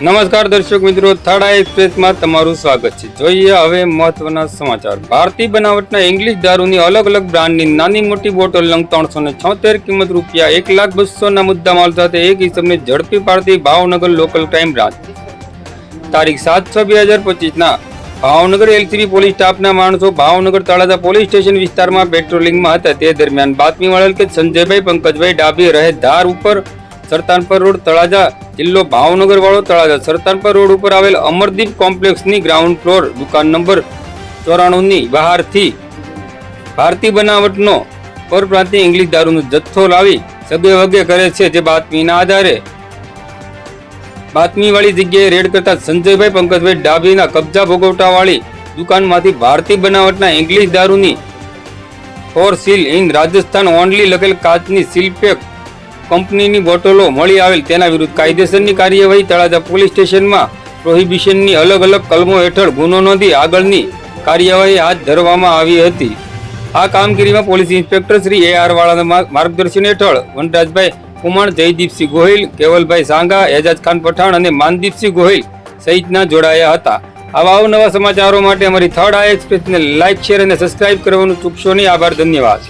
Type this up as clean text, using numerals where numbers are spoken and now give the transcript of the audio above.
નમસ્કાર દર્શક મિત્રો, થર્ડ આઈ એક્સપ્રેસમાં તમારું સ્વાગત છે। જોઈએ હવે મહત્વના સમાચાર। ભારતીય બનાવટના ઇંગ્લિશ દારૂની અલગ અલગ બ્રાન્ડની નાની મોટી બોટલ નંગ 376 કિંમત ₹1,02,000 ના મુદ્દામાલ સાથે એક ઇસમને ઝડપી પાડતી ભાવનગર લોકલ ક્રાઇમ બ્રાન્ચ તારીખ 7/6/2025 ના ભાવનગર એલસીબી પોલીસ સ્ટાફના માણસો ભાવનગર તળાજા પોલીસ સ્ટેશન વિસ્તારમાં પેટ્રોલિંગમાં હતા। તે દરમિયાન બાતમી મળેલ કે સંજયભાઈ પંકજભાઈ ડાભી રહે ધાર ઉપર સરતાનપર રોડ તળાજા જિલ્લો ભાવનગર વાળો તળાજા સરતાનપર રોડ ઉપર આવેલ અમરદીપ કોમ્પ્લેક્સની ગ્રાઉન્ડ ફ્લોર દુકાન નંબર 94 ની બહારથી ભારતીય બનાવટનો પરપ્રાંતીય ઇંગ્લિશ દારૂનો જથ્થો લાવી સગે વગે કરે છે। જે બાતમીના આધારે બાતમીવાળી જગ્યાએ રેડ કરતા સંજયભાઈ પંકજભાઈ ડાભીના કબજા ભોગવટાવાળી દુકાનમાંથી ભારતીય બનાવટના ઇંગ્લિશ દારૂની for sale in Rajasthan only લખેલ કાચની સીલપેક કંપનીની બોટલો મળી આવેલ તેના વિરુદ્ધ કાયદેસરની કાર્યવાહી તળાજા પોલીસ સ્ટેશનમાં પ્રોહિબિશનની અલગ અલગ કલમો હેઠળ ગુનો નોંધી આગળની કાર્યવાહી હાથ ધરવામાં આવી હતી। આ કામગીરીમાં પોલીસ ઇન્સ્પેક્ટર શ્રી AR વાળાના માર્ગદર્શન હેઠળ વનરાજભાઈ કુમાર, જયદીપસિંહ ગોહિલ, કેવલભાઈ સાંગા, એજાજ ખાન પઠાણ અને માનદીપસિંહ ગોહિલ સહિતના જોડાયા હતા। આવા અવનવા સમાચારો માટે અમારી થર્ડ આઈ એક્સપ્રેસને લાઇક, શેર અને સબસ્ક્રાઇબ કરવાનું ચૂકશો નહીં। આભાર, ધન્યવાદ।